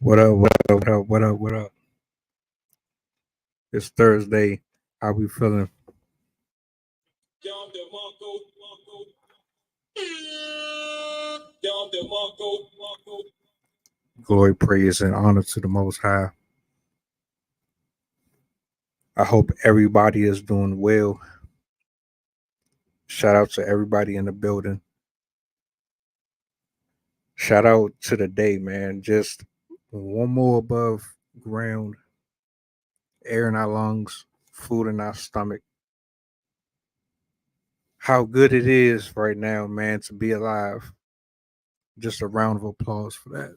What up? What up? What up? What up? What up? It's Thursday. How we feeling? Glory, praise, and honor to the Most High. I hope everybody is doing well. Shout out to everybody in the building. Shout out to the day, man. Just one more above ground, air in our lungs, food in our stomach. How good it is right now, man, to be alive. Just a round of applause for that.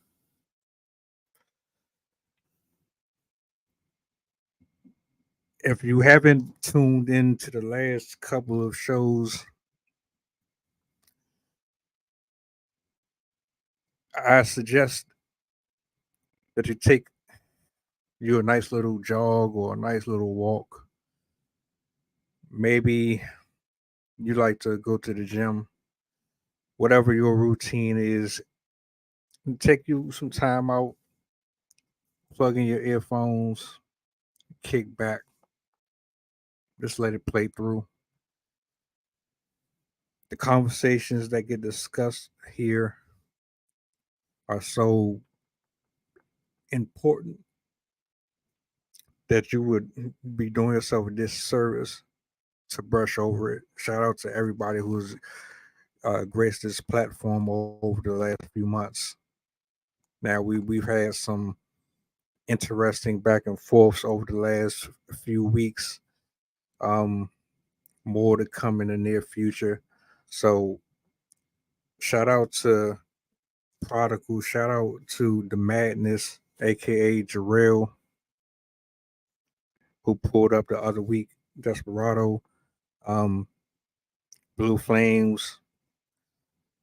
If you haven't tuned into the last couple of shows, I suggest that you take you a nice little jog or a nice little walk. Maybe you like to go to the gym, whatever your routine is, take you some time out, plug in your earphones, kick back, just let it play through. The conversations that get discussed here are so important that you would be doing yourself a disservice to brush over it. Shout out to everybody who's graced this platform over the last few months. Now we've had some interesting back and forths over the last few weeks. Um, More to come in the near future. So shout out to Prodigal. Shout out to the Madness, aka Jarrell, who pulled up the other week. Desperado, um, Blue Flames,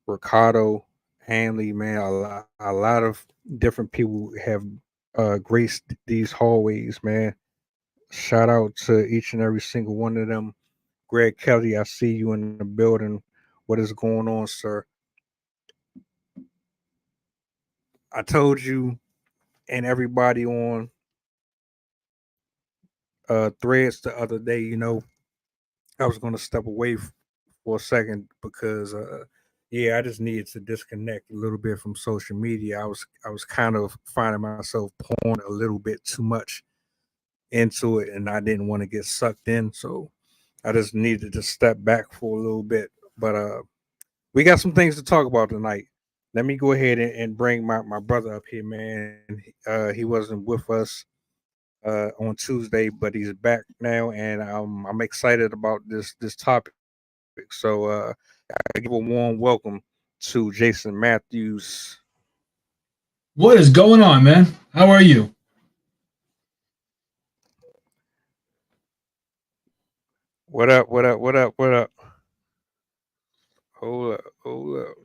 Ricardo, Hanley. Man, a lot of different people have graced these hallways. Man, shout out to each and every single one of them. Greg Kelly, I see you in the building. What is going on, sir? I told you and everybody on threads the other day, I was going to step away for a second because, yeah, I just needed to disconnect a little bit from social media. I was kind of finding myself pouring a little bit too much into it, and I didn't want to get sucked in, so I just needed to step back for a little bit. But we got some things to talk about tonight. Let me go ahead and bring my brother up here, man. He wasn't with us on Tuesday, but he's back now, and I'm excited about this topic. So I give a warm welcome to Jason Matthews. What is going on, man? How are you? What up? What up? What up? What up? Hold up, hold up.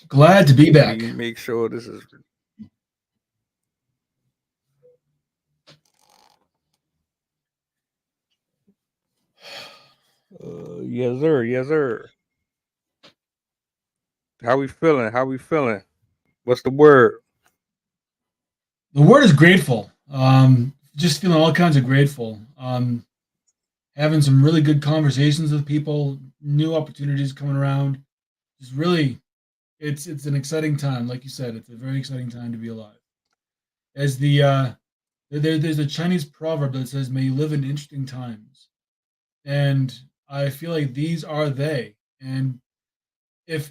Glad to be Let me back. make sure this is. Yes, sir. Yes, sir. How we feeling? How we feeling? What's the word? The word is grateful. Just feeling all kinds of grateful. Having some really good conversations with people, new opportunities coming around. Just really, it's an exciting time. Like you said, it's a very exciting time to be alive. As there's a Chinese proverb that says, "May you live in interesting times," and I feel like these are they. And if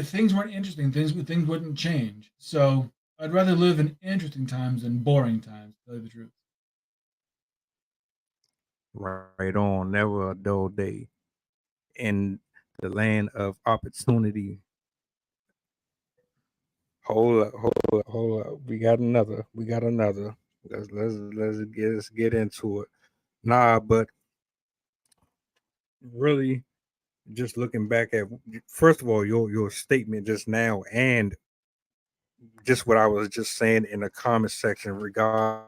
things weren't interesting, things wouldn't change. So I'd rather live in interesting times than boring times. To tell you the truth. Right on. Never a dull day in the land of opportunity. Hold up, hold up, hold up. We got another. We got another. Let's get into it. Nah, but really, just looking back at first of all your statement just now, and just what I was just saying in the comment section regarding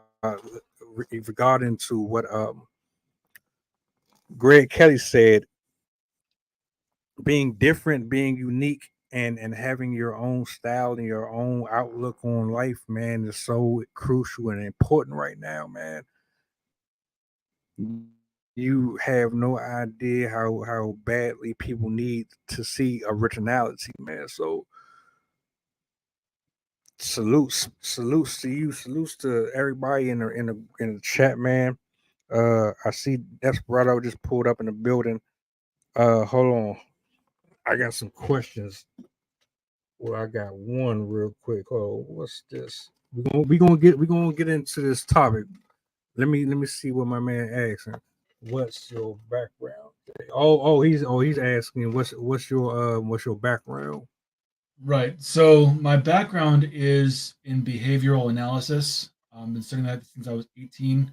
to what Greg Kelly said, being different, being unique. and having your own style and your own outlook on life, man, is so crucial and important right now, man. You have no idea how badly people need to see originality, man. So salutes to you, salutes to everybody in the chat, man. I see Desperado just pulled up in the building. Hold on, I got some questions. Well, I got one real quick. Oh, what's this? We gonna get into this topic. Let me see what my man asking. What's your background? He's asking what's your background? Right. So my background is in behavioral analysis. Been studying that since I was 18.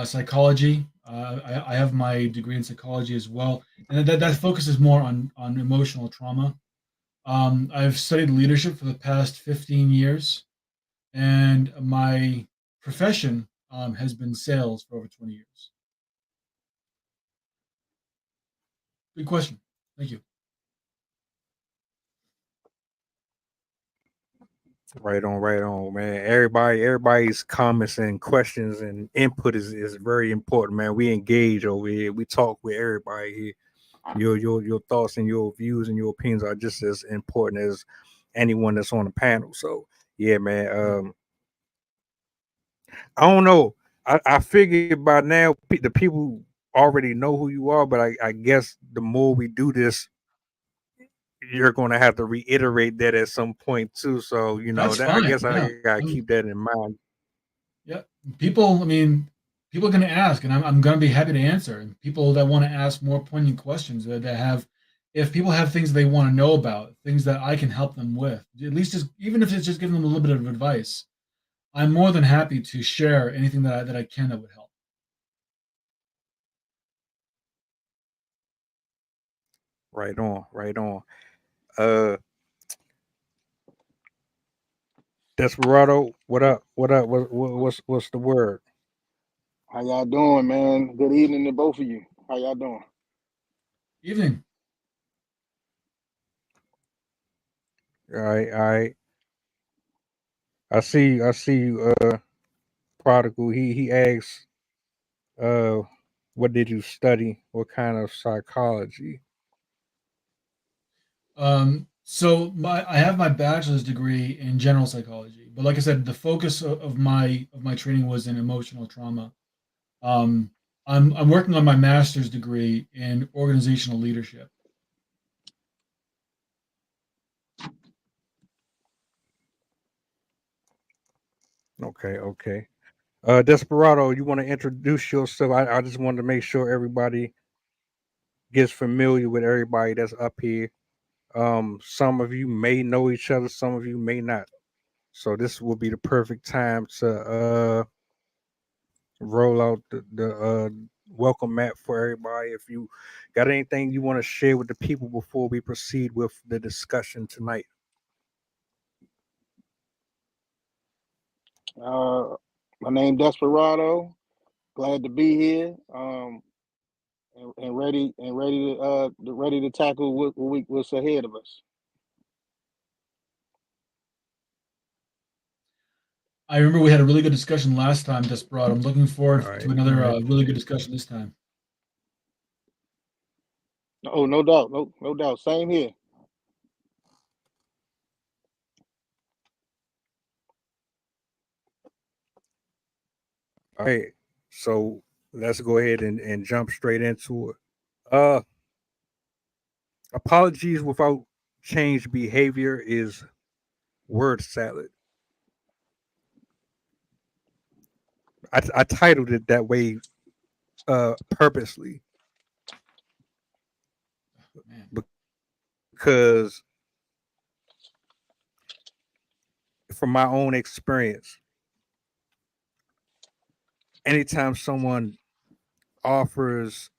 Psychology. I have my degree in psychology as well, and that focuses more on emotional trauma. I've studied leadership for the past 15 years, and my profession has been sales for over 20 years. Good question. Thank you. Right on, man. Everybody's comments and questions and input is very important, man. We engage over here. We talk with everybody here. Your thoughts and your views and your opinions are just as important as anyone that's on the panel. So yeah, man. I don't know. I figured by now the people already know who you are, but I guess the more we do this, you're going to have to reiterate that at some point too. So That's that I fine. guess I Yeah. gotta keep that in mind. Yeah. People, I mean, people are going to ask, and I'm going to be happy to answer. And people that want to ask more poignant questions that have, if people have things they want to know about, things that I can help them with, at least just, even if it's just giving them a little bit of advice, I'm more than happy to share anything that I can that would help. Right on, right on. Uh, Desperado, what up? What up? What's the word? How y'all doing, man? Good evening to both of you. How y'all doing? Evening. All right, all right. I see you. Prodigal. He asks, uh, what did you study? What kind of psychology? So I have my bachelor's degree in general psychology, but like I said, the focus of my training was in emotional trauma. Um, I'm working on my master's degree in organizational leadership. Okay, okay. Desperado, you want to introduce yourself? I just wanted to make sure everybody gets familiar with everybody that's up here. Some of you may know each other, some of you may not. So this will be the perfect time to roll out the welcome mat for everybody. If you got anything you want to share with the people before we proceed with the discussion tonight. Uh, my name Desperado. Glad to be here. And ready to tackle what's ahead of us. I remember we had a really good discussion last time, Desperado. I'm looking All forward to right, all another right. really good discussion this time. Oh, no doubt, no doubt. Same here. All right. So let's go ahead and jump straight into it. Uh Apologies without change behavior is word salad. I titled it that way purposely Man. because from my own experience, anytime someone offers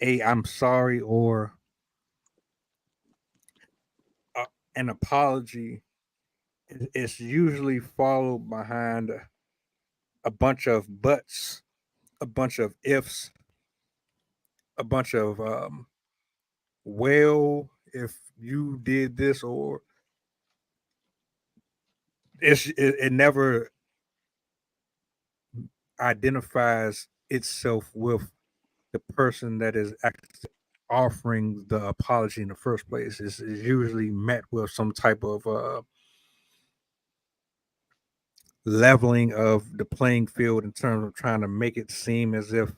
a I'm sorry or uh, an apology, it's usually followed behind a bunch of buts, a bunch of ifs, a bunch of well, if you did this, or it never identifies itself with the person that is actually offering the apology in the first place. Is usually met with some type of leveling of the playing field in terms of trying to make it seem as if,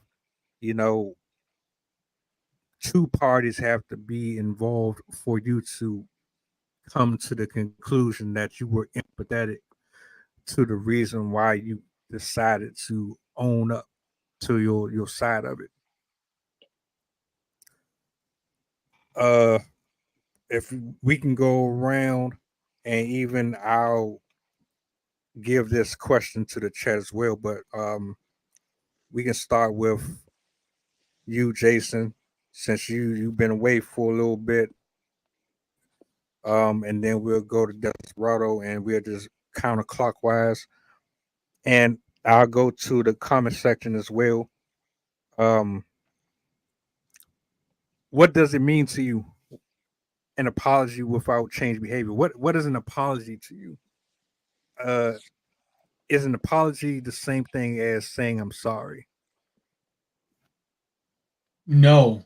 you know, two parties have to be involved for you to come to the conclusion that you were empathetic to the reason why you decided to own up to your side of it. Uh, if we can go around, and even I'll give this question to the chat as well, but we can start with you, Jason, since you've been away for a little bit. And then we'll go to Desperado, and we'll just counterclockwise. And I'll go to the comment section as well. Um, what does it mean to you, an apology without change behavior? What is an apology to you? Uh, is an apology the same thing as saying I'm sorry? No,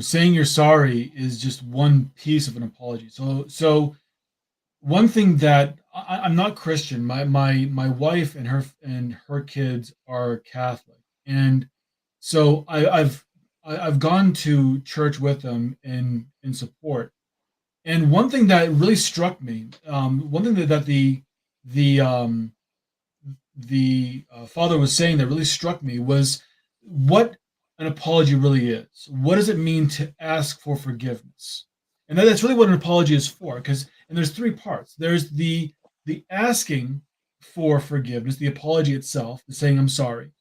saying you're sorry is just one piece of an apology. So one thing that I'm not Christian. My wife and her kids are Catholic, and so I've gone to church with them in support. And one thing that really struck me, one thing that the father was saying that really struck me was what an apology really is. What does it mean to ask for forgiveness? And that's really what an apology is for. Because and there's three parts. There's the asking for forgiveness, the apology itself, the saying I'm sorry.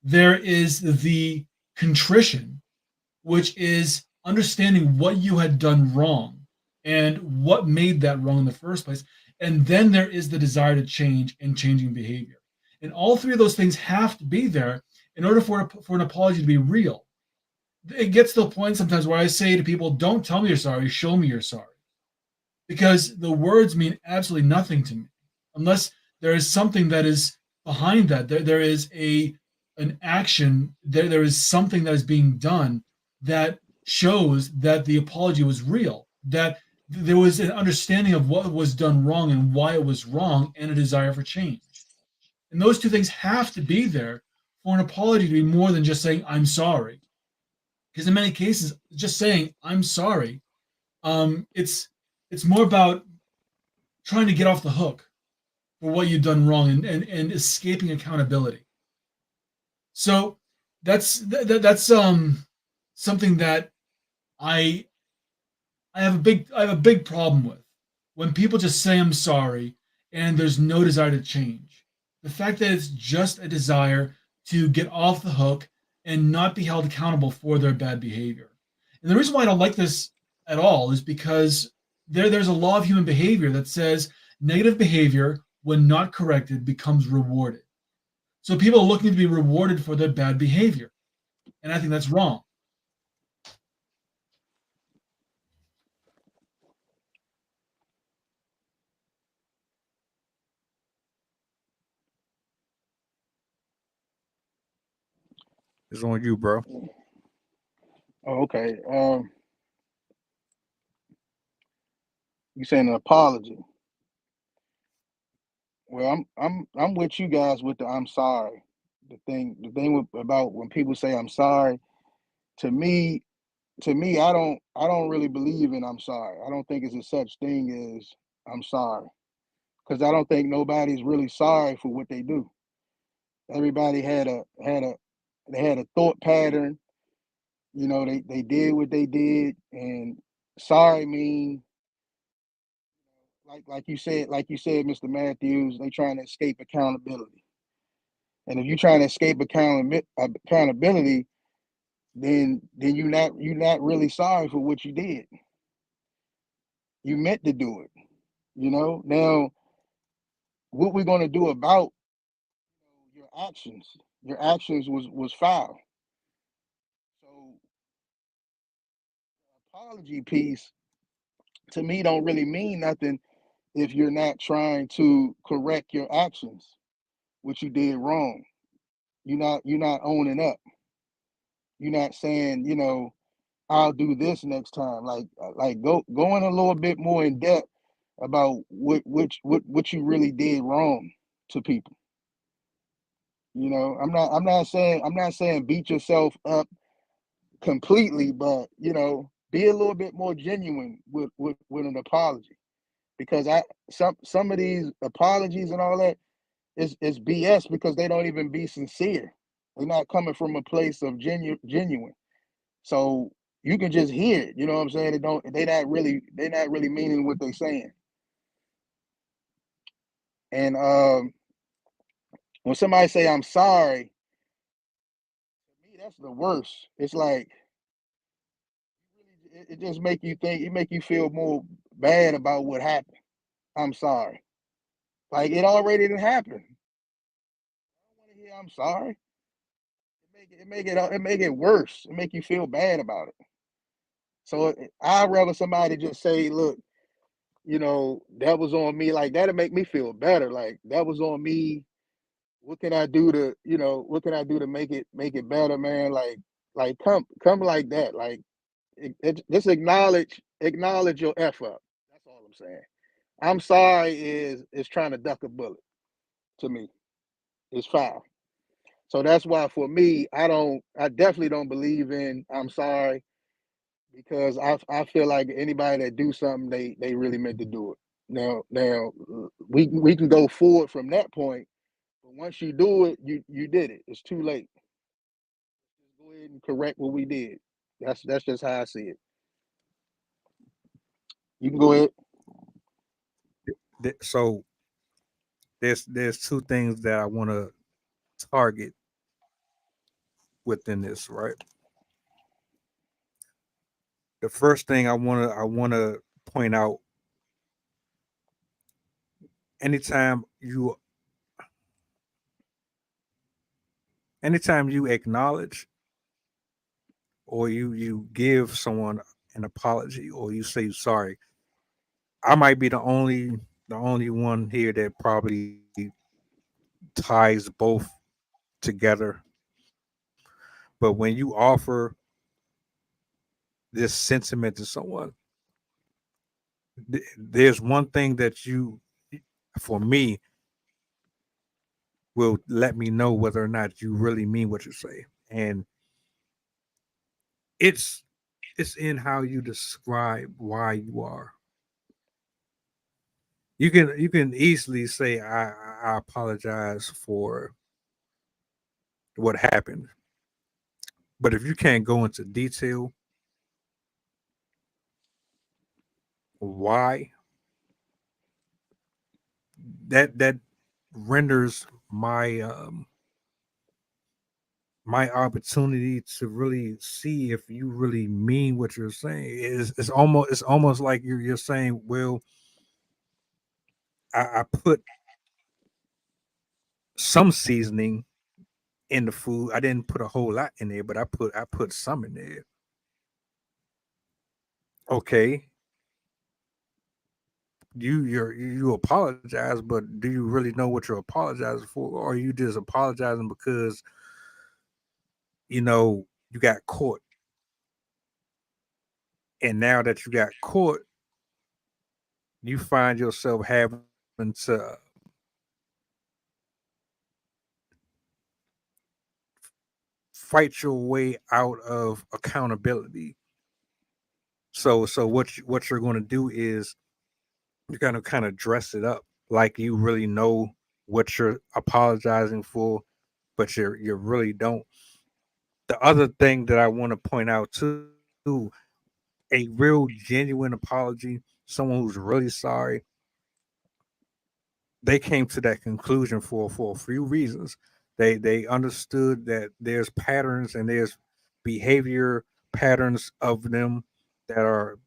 There is the contrition, which is understanding what you had done wrong and what made that wrong in the first place. And then there is the desire to change and changing behavior. And all three of those things have to be there in order for an apology to be real. It gets to the point sometimes where I say to people, don't tell me you're sorry, show me you're sorry. Because the words mean absolutely nothing to me unless there is something that is behind that. There is an action, there is something that is being done that shows that the apology was real, that there was an understanding of what was done wrong and why it was wrong, and a desire for change. And those two things have to be there for an apology to be more than just saying I'm sorry. Because in many cases, just saying I'm sorry, it's more about trying to get off the hook for what you've done wrong, and escaping accountability. So that's something that I I have a big problem with when people just say I'm sorry and there's no desire to change. The fact that it's just a desire to get off the hook and not be held accountable for their bad behavior. And the reason why I don't like this at all is because there's a law of human behavior that says negative behavior, when not corrected, becomes rewarded. So people are looking to be rewarded for their bad behavior. And I think that's wrong. It's on you, bro. Oh, okay. You saying an apology? Well, I'm with you guys with the I'm sorry. The thing about when people say I'm sorry, to me I don't really believe in I'm sorry. I don't think it's a such thing as I'm sorry, because I don't think nobody's really sorry for what they do. Everybody had a thought pattern. They did what they did, and sorry mean, like you said, Mr. Matthews, they trying to escape accountability. And if you're trying to escape accountability, then you're not really sorry for what you did. You meant to do it. Now, what we're gonna do about your actions? Your actions was foul. So apology piece. to me don't really mean nothing if you're not trying to correct your actions, what you did wrong. You're not owning up. You're not saying, I'll do this next time. Like going a little bit more in depth about what you really did wrong to people. I'm not saying beat yourself up completely, but be a little bit more genuine with an apology. Because some of these apologies and all that is BS because they don't even be sincere. They're not coming from a place of genuine. So you can just hear it. You know what I'm saying? They not really meaning what they're saying. And when somebody say I'm sorry, to me that's the worst. It's like it just make you think, it make you feel more bad about what happened. I'm sorry. Like it already did happen. I don't want to hear I'm sorry. It make it worse. It make you feel bad about it. So I'd rather somebody just say, look, that was on me. Like that'll make me feel better. Like that was on me. What can I do to make it better, man? Like come like that. Like just acknowledge your F up. That's all I'm saying. I'm sorry is trying to duck a bullet to me. It's foul. So that's why for me, I definitely don't believe in I'm sorry because I feel like anybody that do something they really meant to do it. Now we can go forward from that point, but once you do it, you did it. It's too late. Just go ahead and correct what we did. That's just how I see it. You can go ahead. So there's two things that I want to target within this, right? The first thing I want to point out, anytime you anytime you acknowledge or you give someone an apology or you say sorry, I might be the only one here that probably ties both together. But when you offer this sentiment to someone, there's one thing that for me, will let me know whether or not you really mean what you say. And it's it's in how you describe why you are. You can easily say I apologize for what happened, but if you can't go into detail why, that renders my opportunity to really see if you really mean what you're saying. It's almost like you're saying, well, I put some seasoning in the food. I didn't put a whole lot in there, but I put some in there. Okay, you apologize, but do you really know what you're apologizing for, or are you just apologizing because you got caught, and now that you got caught, you find yourself having to fight your way out of accountability. So what you're going to do is you're going to kind of dress it up like you really know what you're apologizing for, but you really don't. The other thing that I want to point out too, a real genuine apology, someone who's really sorry, they came to that conclusion for a few reasons. They understood that there's patterns and there's behavior patterns of them that are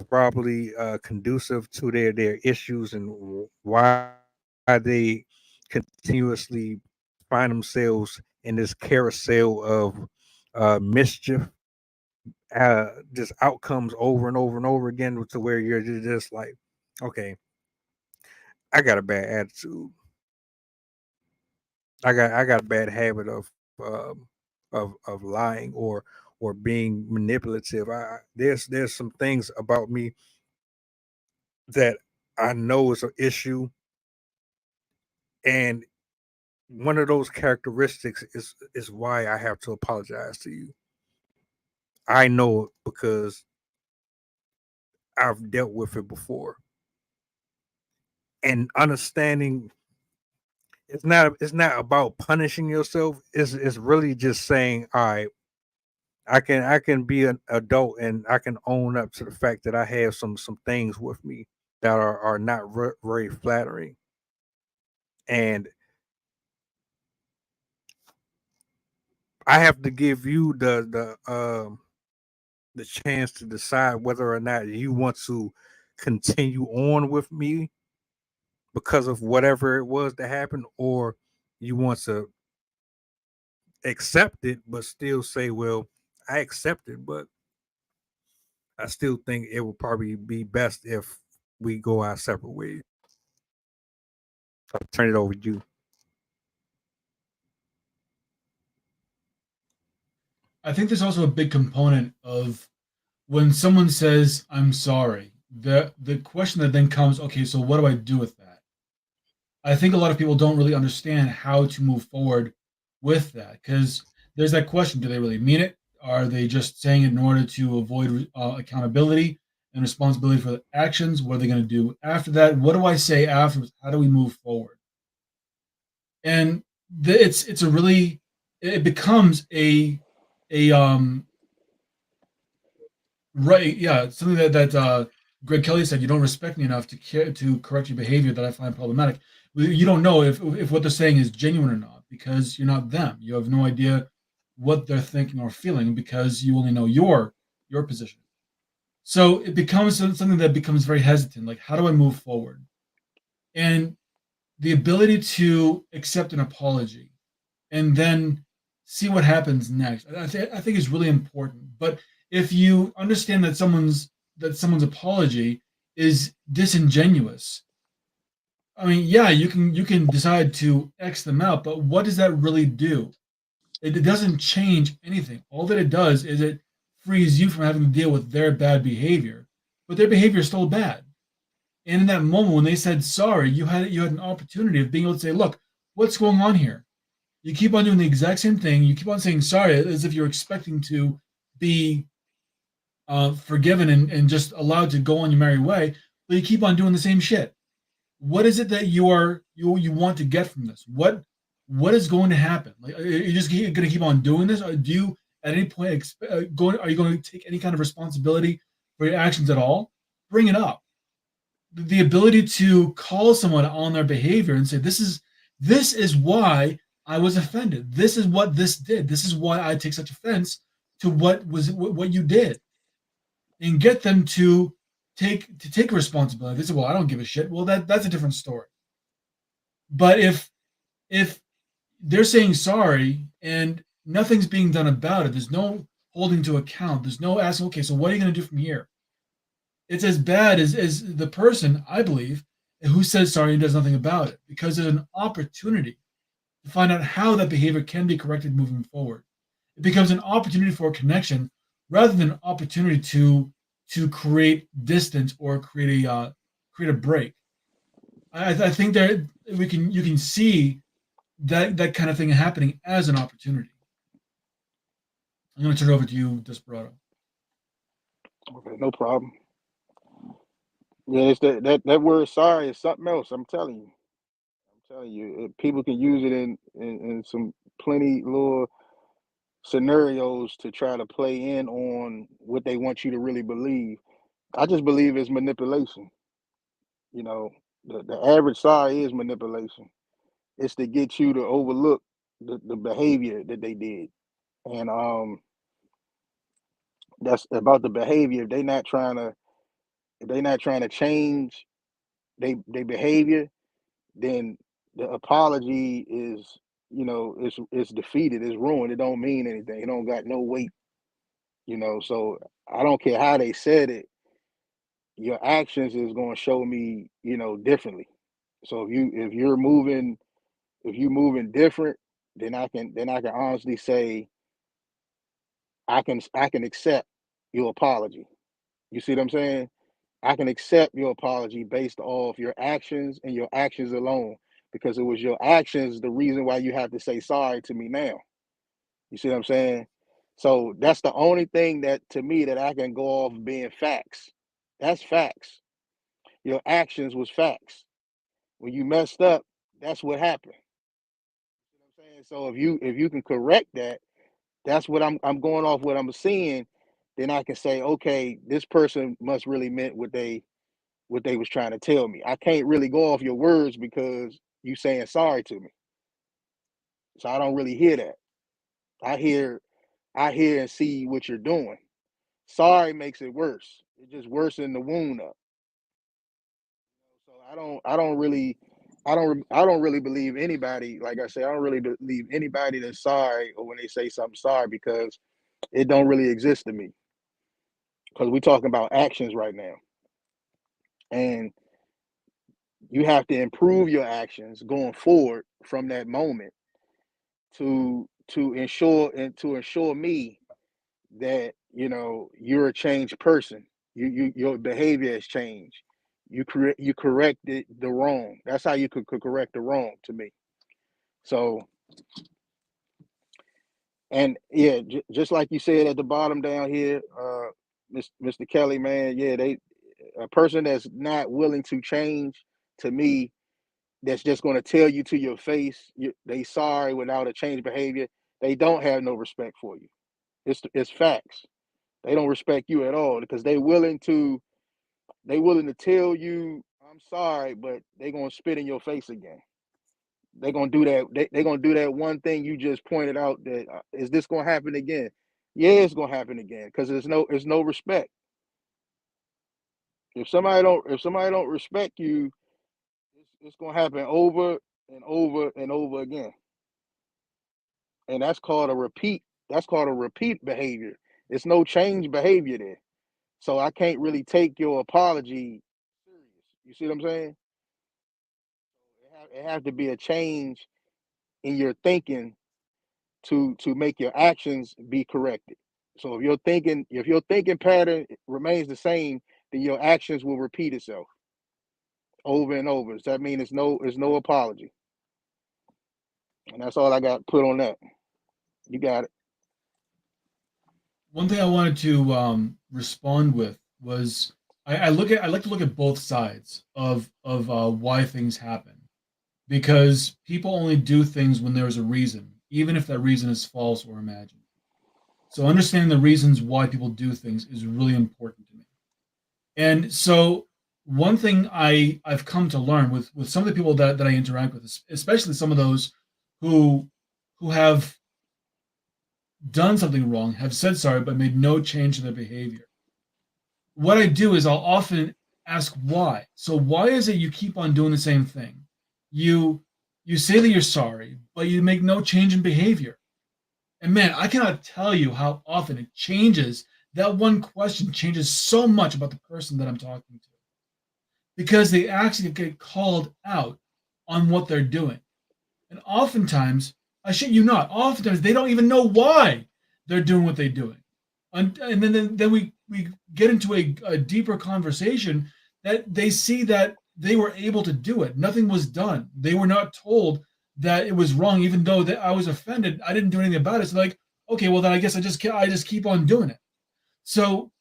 probably conducive to their issues and why they continuously find themselves in this carousel of mischief just outcomes over and over and over again to where you're just like, okay, I got a bad attitude. I got a bad habit um, of lying or being manipulative. There's some things about me that I know is an issue, and one of those characteristics is why I have to apologize to you. I know it because I've dealt with it before, and understanding it's not about punishing yourself. It's really just saying, all right, I can be an adult and I can own up to the fact that I have some things with me that are not very flattering, and I have to give you the chance to decide whether or not you want to continue on with me because of whatever it was that happened, or you want to accept it but still say, well, I accept it, but I still think it would probably be best if we go our separate ways. I'll turn it over to you. I think there's also a big component of when someone says I'm sorry, the question that then comes, okay, so what do I do with that? I think a lot of people don't really understand how to move forward with that because there's that question: do they really mean it? Are they just saying it in order to avoid accountability and responsibility for the actions? What are they going to do after that? What do I say afterwards? How do we move forward? And it's a really it becomes a right, yeah, something that Greg Kelly said. You don't respect me enough to care to correct your behavior that I find problematic. You don't know if what they're saying is genuine or not because you're not them. You have no idea what they're thinking or feeling because you only know your position. So it becomes something that becomes very hesitant. Like, how do I move forward? And the ability to accept an apology and then see what happens next. I think is really important. But if you understand that someone's apology is disingenuous, I mean, yeah, you can decide to X them out, but what does that really do? It doesn't change anything. All that it does is it frees you from having to deal with their bad behavior, but their behavior is still bad. And in that moment when they said sorry, you had an opportunity of being able to say, look, what's going on here? You keep on doing the exact same thing. You keep on saying sorry as if you're expecting to be forgiven and just allowed to go on your merry way, but you keep on doing the same shit. What is it that you want to get from this? What is going to happen? Like, are you just going to keep on doing this, or do you at any point are you going to take any kind of responsibility for your actions at all? Bring it up. The ability to call someone on their behavior and say this is why I was offended. This is what this did. This is why I take such offense to what you did, and get them to take responsibility. They say, "Well, I don't give a shit." Well, that's a different story. But if they're saying sorry and nothing's being done about it, there's no holding to account. There's no asking, okay, so what are you going to do from here? It's as bad as the person, I believe, who says sorry and does nothing about it because there's an opportunity to find out how that behavior can be corrected moving forward. It becomes an opportunity for a connection rather than an opportunity to create distance or create a break. I think that you can see that kind of thing happening as an opportunity. I'm going to turn it over to you, Desperado. Okay, no problem. Yeah, it's that word sorry is something else. I'm telling you. I'm telling you, people can use it in some plenty little scenarios to try to play in on what they want you to really believe. I just believe it's manipulation. You know, the average sorry is manipulation. It's to get you to overlook the behavior that they did. And that's about the behavior. If they not trying to change they behavior, then the apology is, it's defeated, it's ruined. It don't mean anything. It don't got no weight. You know, so I don't care how they said it, your actions is going to show me, you know, differently. So if you're moving different, then I can honestly say I can accept your apology. You see what I'm saying? I can accept your apology based off your actions and your actions alone, because it was your actions the reason why you have to say sorry to me now. You see what I'm saying? So that's the only thing that to me that I can go off being facts. That's facts. Your actions was facts. When you messed up, that's what happened. You know what I'm saying? So if you can correct that, that's what I'm going off what I'm seeing, then I can say, okay, this person must really meant what they was trying to tell me. I can't really go off your words because you saying sorry to me. So I don't really hear that. I hear I hear and see what you're doing. Sorry makes it worse. It just worsen the wound up. So I don't really believe anybody, like I say, I don't really believe anybody that's sorry or when they say something sorry, because it don't really exist to me. Because we're talking about actions right now. And you have to improve your actions going forward from that moment to ensure me that, you know, you're a changed person. Your behavior has changed. You corrected the wrong. That's how you could correct the wrong to me. So, and yeah, just like you said at the bottom down here, Mr. Kelly, man, yeah, a person that's not willing to change, to me, that's just going to tell you to your face they sorry without a change behavior, they don't have no respect for you. It's facts. They don't respect you at all, because they willing to tell you I'm sorry, but they gonna spit in your face again. They gonna do that. They gonna do that one thing you just pointed out. That is this gonna happen again? Yeah, it's gonna happen again, because there's no respect. If somebody don't respect you, it's gonna happen over and over and over again. And that's called a repeat. That's called a repeat behavior. It's no change behavior there. So I can't really take your apology serious. You see what I'm saying? It have to be a change in your thinking to make your actions be corrected. So if your thinking pattern remains the same, then your actions will repeat itself over and over. Does that mean it's no apology? And that's all I got put on that. You got it. One thing I wanted to respond with was I like to look at both sides of why things happen, because people only do things when there's a reason, even if that reason is false or imagined. So understanding the reasons why people do things is really important to me. And so one thing I've come to learn with some of the people that I interact with, especially some of those who have done something wrong, have said sorry, but made no change in their behavior. What I do is I'll often ask why. So why is it you keep on doing the same thing? You you say that you're sorry, but you make no change in behavior. And man, I cannot tell you how often it changes. That one question changes so much about the person that I'm talking to, because they actually get called out on what they're doing. And oftentimes, I shit you not, oftentimes they don't even know why they're doing what they're doing. And then we get into a deeper conversation that they see that they were able to do it. Nothing was done. They were not told that it was wrong, even though that I was offended. I didn't do anything about it. So like, okay, well then I guess I just keep on doing it. So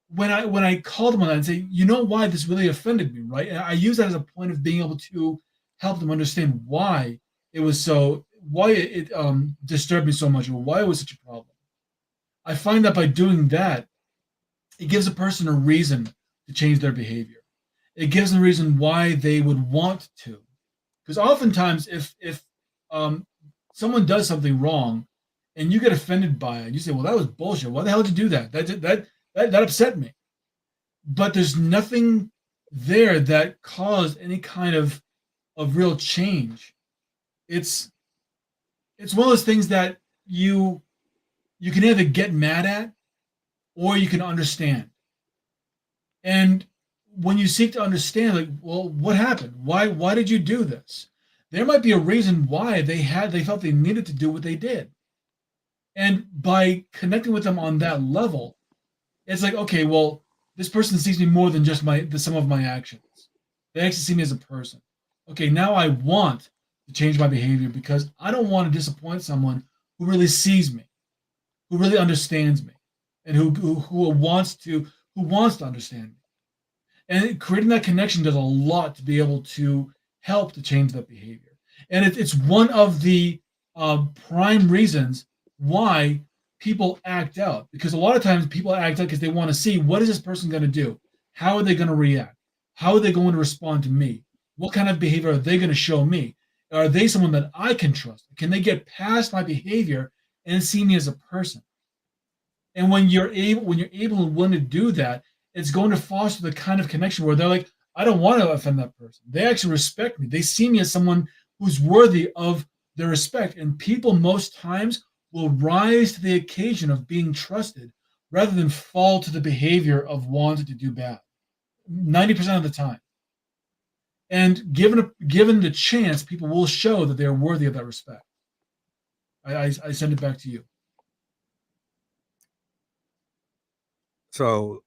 when I call them on that and say, you know why this really offended me, right? And I use that as a point of being able to help them understand why it was so, why it disturbed me so much, or why it was such a problem. I find that by doing that, it gives a person a reason to change their behavior. It gives them a reason why they would want to. Because oftentimes, if um, someone does something wrong and you get offended by it, you say, "Well, that was bullshit. Why the hell did you do that? That upset me." But there's nothing there that caused any kind of real change. It's it's one of those things that you can either get mad at or you can understand. And when you seek to understand, like, well, what happened? Why did you do this? There might be a reason why they felt they needed to do what they did. And by connecting with them on that level, it's like, okay, well, this person sees me more than just the sum of my actions. They actually see me as a person. Okay, now I want to change my behavior because I don't want to disappoint someone who really sees me, who really understands me, and who wants to understand me. And creating that connection does a lot to be able to help to change that behavior. And it's one of the prime reasons why people act out, because a lot of times people act out because they want to see, what is this person going to do, how are they going to react, how are they going to respond to me, what kind of behavior are they going to show me, are they someone that I can trust, can they get past my behavior and see me as a person. And when you're able and willing to do that, it's going to foster the kind of connection where they're like, I don't want to offend that person. They actually respect me. They see me as someone who's worthy of their respect. And people most times will rise to the occasion of being trusted rather than fall to the behavior of wanting to do bad. 90% of the time. And given the chance, people will show that they're worthy of that respect. I send it back to you. So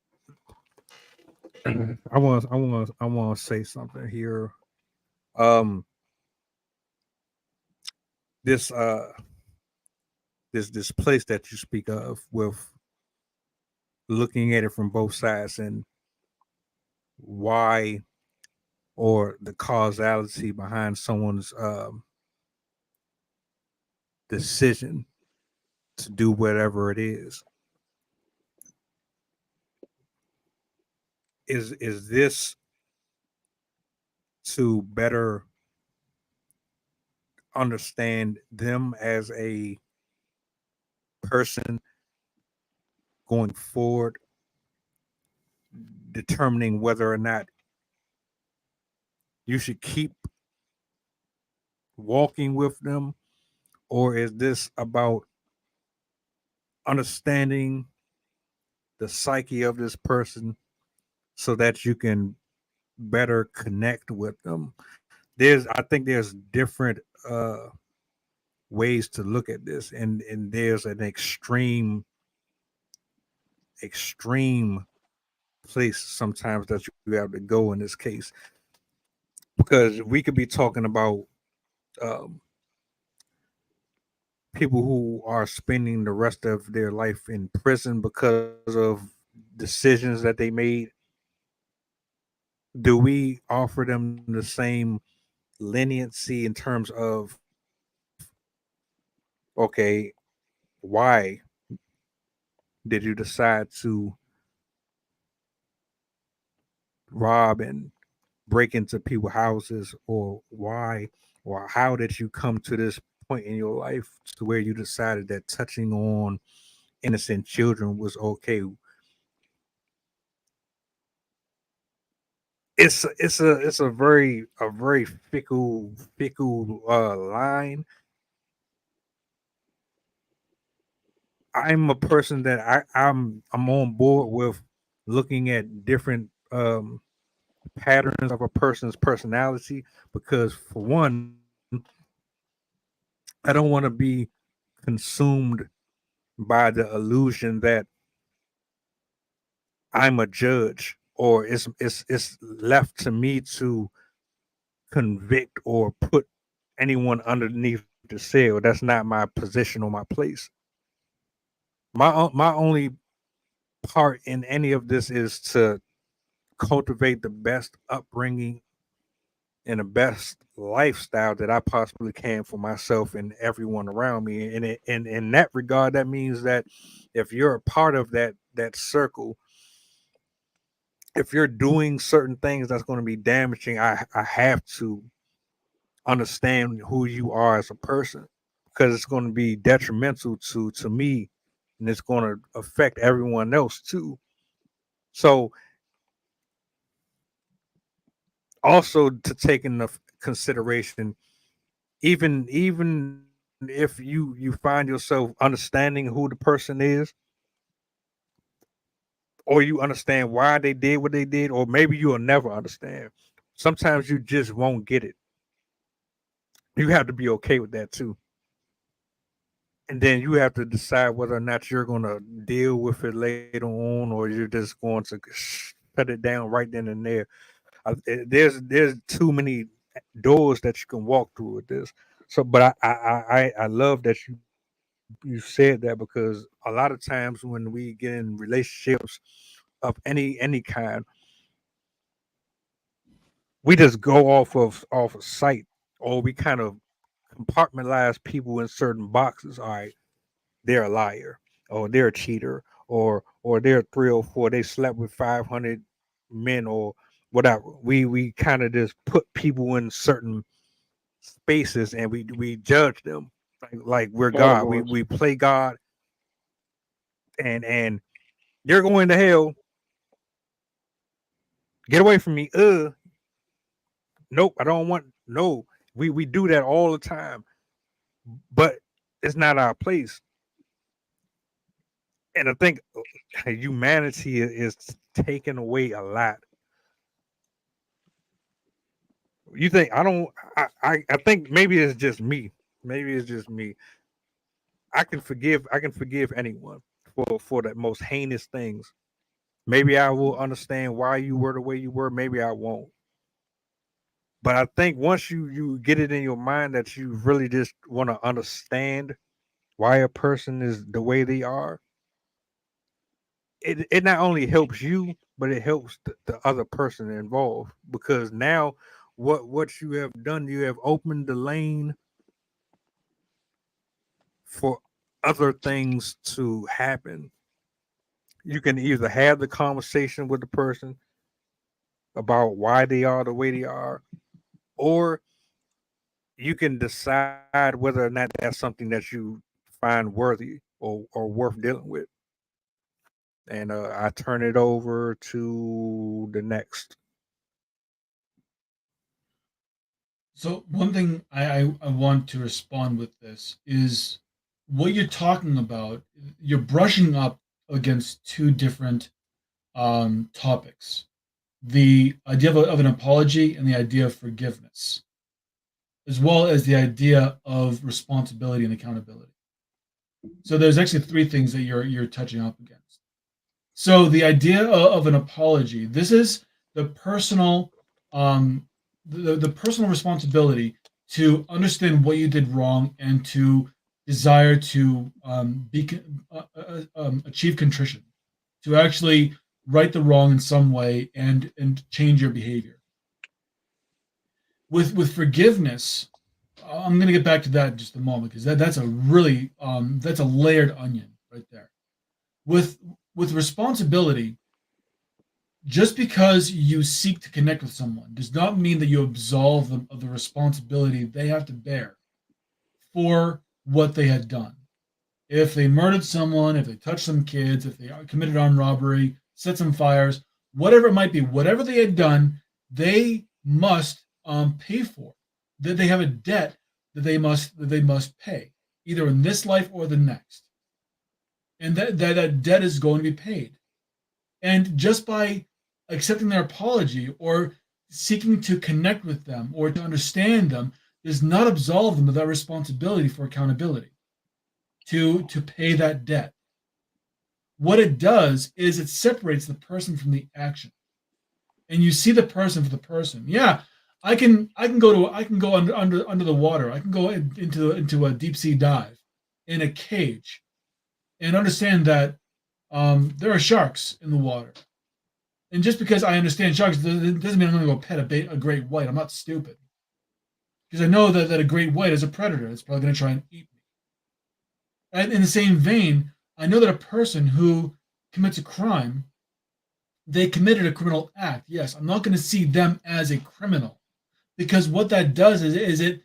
I want to say something here. Um, this this place that you speak of, with looking at it from both sides, and why, or the causality behind someone's decision to do whatever it is this to better understand them as a person going forward, determining whether or not you should keep walking with them, or is this about understanding the psyche of this person so that you can better connect with them? I think there's different ways to look at this, and there's an extreme place sometimes that you have to go in this case, because we could be talking about um, people who are spending the rest of their life in prison because of decisions that they made. Do we offer them the same leniency in terms of, okay, why did you decide to rob and break into people's houses, or why, or how did you come to this point in your life to where you decided that touching on innocent children was okay? It's a very fickle line. I'm a person that I'm on board with looking at different patterns of a person's personality, because for one, I don't want to be consumed by the illusion that I'm a judge, or it's left to me to convict or put anyone underneath the cell. That's not my position or my place. My only part in any of this is to cultivate the best upbringing and the best lifestyle that I possibly can for myself and everyone around me. And in that regard, that means that if you're a part of that circle, if you're doing certain things that's going to be damaging, I have to understand who you are as a person, because it's going to be detrimental to me, and it's going to affect everyone else too. So also to take into consideration, even if you find yourself understanding who the person is, or you understand why they did what they did, or maybe you'll never understand. Sometimes you just won't get it. You have to be okay with that too. And then you have to decide whether or not you're going to deal with it later on, or you're just going to shut it down right then and there. There's too many doors that you can walk through with this. So, but I love that you said that, because a lot of times when we get in relationships of any kind, we just go off of sight, or we kind of compartmentalize people in certain boxes. All right, they're a liar, or they're a cheater, or they're 304. They slept with 500 men, or whatever. We kind of just put people in certain spaces, and we judge them like we're God. We Categories. we play God, and you're going to hell. Get away from me. Nope, I don't want. No, we do that all the time, but it's not our place. And I think humanity is taking away a lot. You think I don't? I think maybe it's just me. Maybe it's just me. I can forgive. I can forgive anyone for the most heinous things. Maybe I will understand why you were the way you were. Maybe I won't. But I think once you get it in your mind that you really just want to understand why a person is the way they are, it not only helps you, but it helps the other person involved, because now what you have done, you have opened the lane for other things to happen. You can either have the conversation with the person about why they are the way they are, or you can decide whether or not that's something that you find worthy or worth dealing with. And I turn it over to the next. So one thing I want to respond with this is what you're talking about. You're brushing up against two different topics: the idea of an apology and the idea of forgiveness, as well as the idea of responsibility and accountability. So there's actually three things that you're touching up against. So the idea of an apology, this is the personal um, the personal responsibility to understand what you did wrong and to desire to achieve contrition, to actually right the wrong in some way and change your behavior. With forgiveness, I'm going to get back to that in just a moment, because that's a really that's a layered onion right there. With responsibility, just because you seek to connect with someone does not mean that you absolve them of the responsibility they have to bear for what they had done. If they murdered someone, if they touched some kids, if they committed armed robbery, set some fires, whatever it might be, whatever they had done, they must pay for. That they have a debt that they must pay, either in this life or the next, and that debt is going to be paid. And just by accepting their apology or seeking to connect with them or to understand them does not absolve them of that responsibility for accountability to pay that debt. What it does is it separates the person from the action, and you see the person for the person. Yeah, I can go under the water. I can go into a deep sea dive in a cage and understand that there are sharks in the water. And just because I understand sharks doesn't mean I'm going to go pet a great white. I'm not stupid, because I know that a great white is a predator. It's probably going to try and eat me. And in the same vein, I know that a person who commits a crime, they committed a criminal act. Yes, I'm not going to see them as a criminal, because what that does is it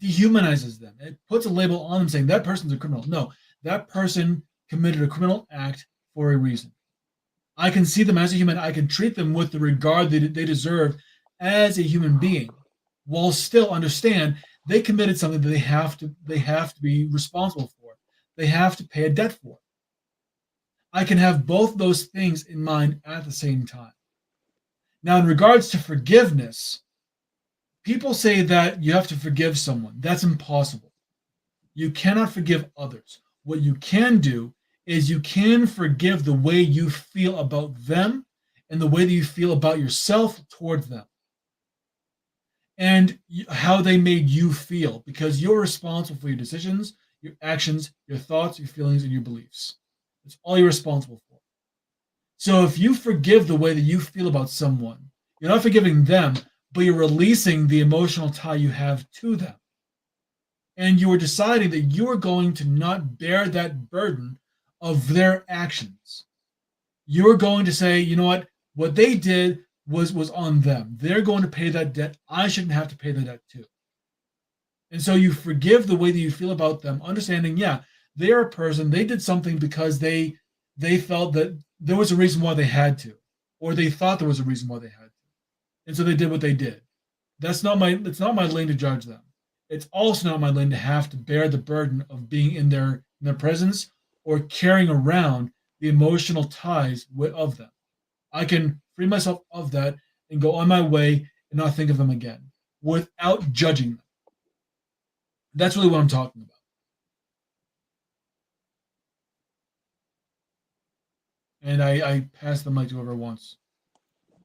dehumanizes them. It puts a label on them saying that person's a criminal. No, that person committed a criminal act for a reason. I can see them as a human. I can treat them with the regard that they deserve as a human being, while still understand they committed something that they have to be responsible for. They have to pay a debt for. I can have both those things in mind at the same time. Now, in regards to forgiveness, people say that you have to forgive someone. That's impossible. You cannot forgive others. What you can do is you can forgive the way you feel about them and the way that you feel about yourself towards them and how they made you feel because you're responsible for your decisions, your actions, your thoughts, your feelings, and your beliefs. That's all you're responsible for. So if you forgive the way that you feel about someone, you're not forgiving them, but you're releasing the emotional tie you have to them. And you are deciding that you are going to not bear that burden of their actions. You're going to say, you know what they did was on them. They're going to pay that debt. I shouldn't have to pay the debt too. And so you forgive the way that you feel about them, understanding, yeah, they're a person. They did something because they felt that there was a reason why they had to, or they thought there was a reason why they had to, and so they did what they did. It's not my lane to judge them. It's also not my lane to have to bear the burden of being in their presence or carrying around the emotional ties of them. I can free myself of that and go on my way and not think of them again without judging them. That's really what I'm talking about. And I passed the mic to whoever wants.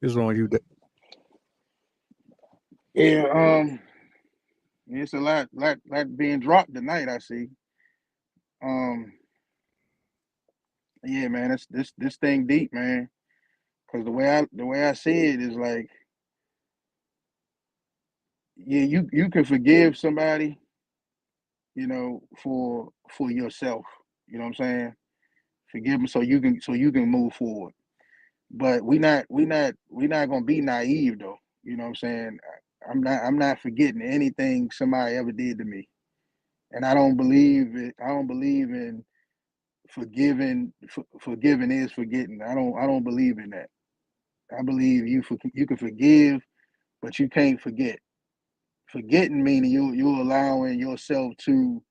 It's on you. Yeah, it's a lot being dropped tonight. I see. Um, yeah, man, it's this thing deep, man. Because the way I see it is like, yeah, you can forgive somebody, for yourself. You know what I'm saying? Forgive them so you can move forward. But we not gonna be naive though. You know what I'm saying? I'm not forgetting anything somebody ever did to me, and I don't believe it. I don't believe in forgiving is forgetting. I don't believe in that. I believe you can forgive, but you can't forget. Forgetting meaning you allowing yourself to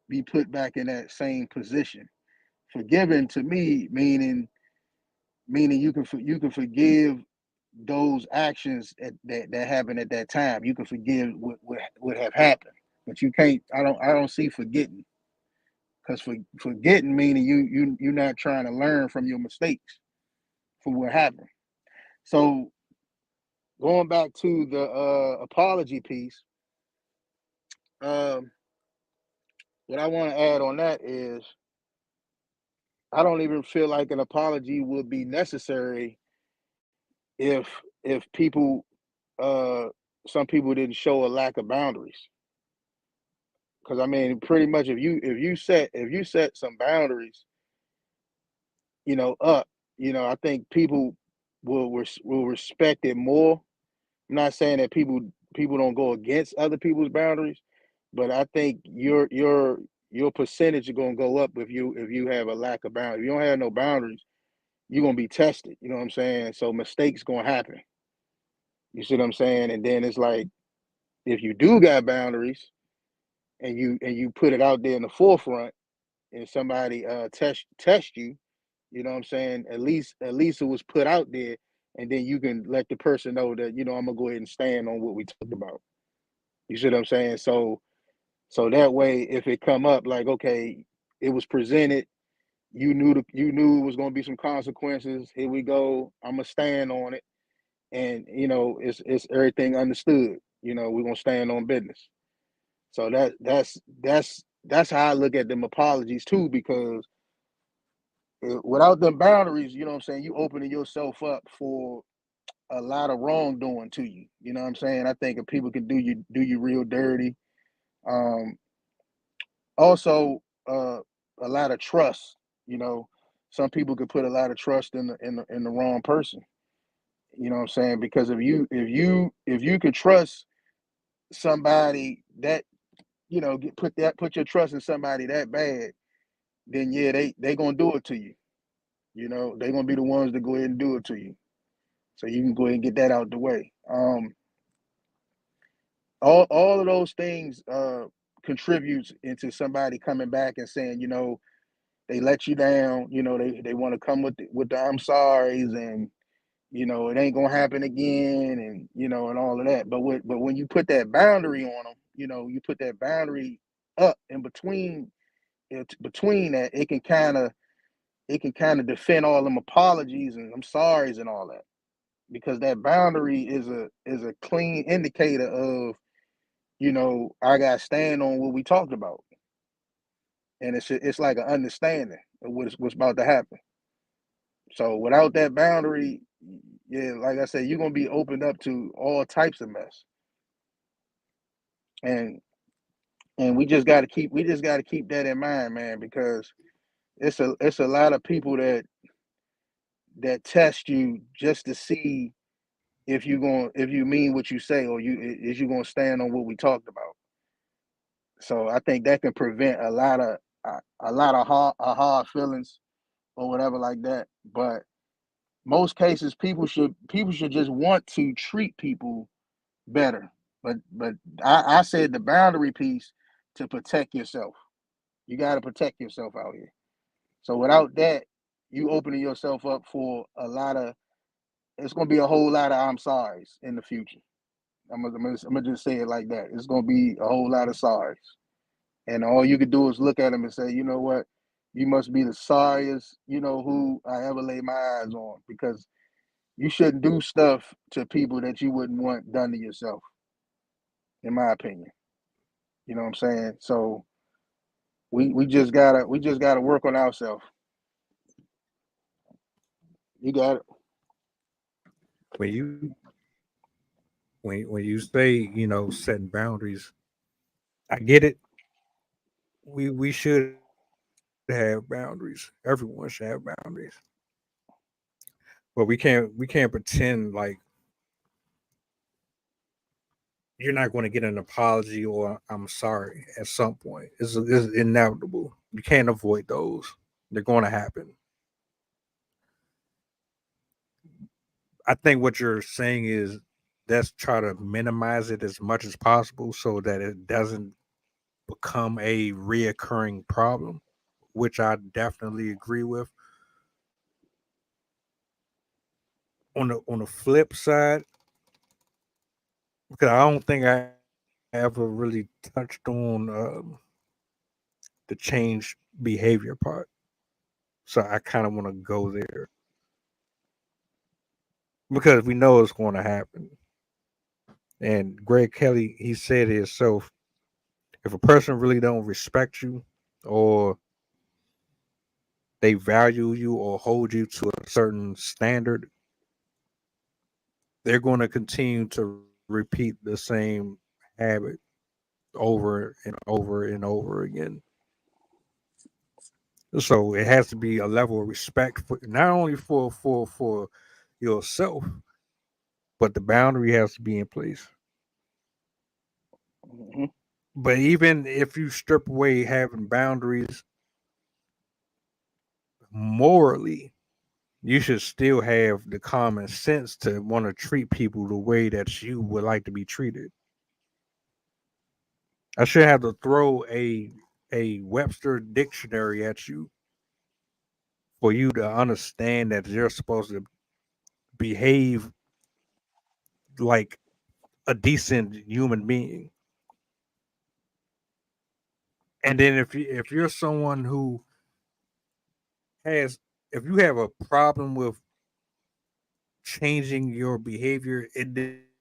be put back in that same position. Forgiving to me meaning you can forgive those actions that happened at that time. You can forgive what have happened, but you can't. I don't see forgetting because forgetting meaning you're not trying to learn from your mistakes from what happened. So going back to the apology piece, um, what I want to add on that is I don't even feel like an apology would be necessary if people uh some people didn't show a lack of boundaries. Because I mean, pretty much if you set some boundaries, up, I think people will respect it more. I'm not saying that people don't go against other people's boundaries, but I think your percentage is gonna go up if you have a lack of boundaries. If you don't have no boundaries, you're gonna be tested. You know what I'm saying? So mistakes gonna happen. You see what I'm saying? And then it's like if you do got boundaries and you put it out there in the forefront and somebody test you, you know what I'm saying? At least it was put out there, and then you can let the person know that I'm gonna go ahead and stand on what we talked about. You see what I'm saying? So that way, if it come up like, okay, it was presented, you knew it was gonna be some consequences. Here we go. I'm gonna stand on it, and it's everything understood. We're gonna stand on business. So that's how I look at them apologies too, because without them boundaries, you know what I'm saying, you opening yourself up for a lot of wrongdoing to you. You know what I'm saying? I think if people can do you real dirty. Um, Also, a lot of trust. You know, some people could put a lot of trust in the wrong person. You know what I'm saying? Because if you could trust somebody that put your trust in somebody that bad, then yeah, they gonna do it to you. They gonna be the ones to go ahead and do it to you. So you can go ahead and get that out the way. All of those things contributes into somebody coming back and saying, they let you down. You know, they want to come with the I'm sorry's, and you know it ain't gonna happen again, and you know, and all of that. But when you put that boundary on them, you know, you put that boundary up in between between that, it can kind of defend all them apologies and I'm sorry's and all that, because that boundary is a clean indicator of, you know, I got to stand on what we talked about, and it's like an understanding of what's about to happen. So without that boundary, yeah, like I said, you're gonna be opened up to all types of mess, and we just got to keep that in mind, man, because it's a lot of people that test you just to see if you mean what you say, or you gonna stand on what we talked about. So I think that can prevent a lot of hard feelings or whatever like that. But most cases, people should just want to treat people better. But I said the boundary piece to protect yourself. You got to protect yourself out here. So without that, you opening yourself up for a lot of. It's gonna be a whole lot of I'm sorry's in the future. I'm gonna just say it like that. It's gonna be a whole lot of sorries, and all you could do is look at them and say, you know what, you must be the sorriest, you know, who I ever laid my eyes on, because you shouldn't do stuff to people that you wouldn't want done to yourself, in my opinion. You know what I'm saying? So we just gotta work on ourselves. You got it. When you when you say, you know, setting boundaries, I get it. We should have boundaries. Everyone should have boundaries. But we can't pretend like you're not going to get an apology or I'm sorry at some point. It's inevitable. You can't avoid those. They're going to happen. I think what you're saying is let's try to minimize it as much as possible so that it doesn't become a reoccurring problem, which I definitely agree with. On the flip side, because I don't think I ever really touched on the change behavior part, so I kind of want to go there because we know it's going to happen. And Greg Kelly, he said it himself. If a person really don't respect you, or they value you or hold you to a certain standard, they're going to continue to repeat the same habit over and over and over again. So it has to be a level of respect for not only for yourself, but the boundary has to be in place. Hmm. But even if you strip away having boundaries morally, you should still have the common sense to want to treat people the way that you would like to be treated. I should have to throw a Webster dictionary at you for you to understand that you're supposed to behave like a decent human being. And then if you're someone who has if you have a problem with changing your behavior, it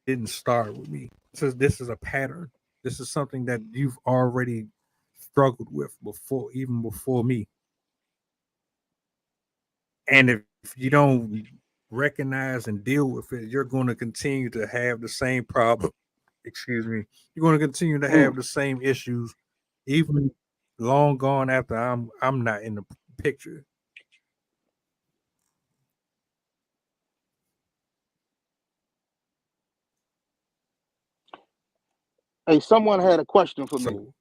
didn't start with me. This is a pattern. This is something that you've already struggled with before, even before me. And if you don't recognize and deal with it, you're going to continue to have the same problem. Excuse me. You're going to continue to Mm. have the same issues, even long gone after I'm not in the picture. Hey, someone had a question for me. So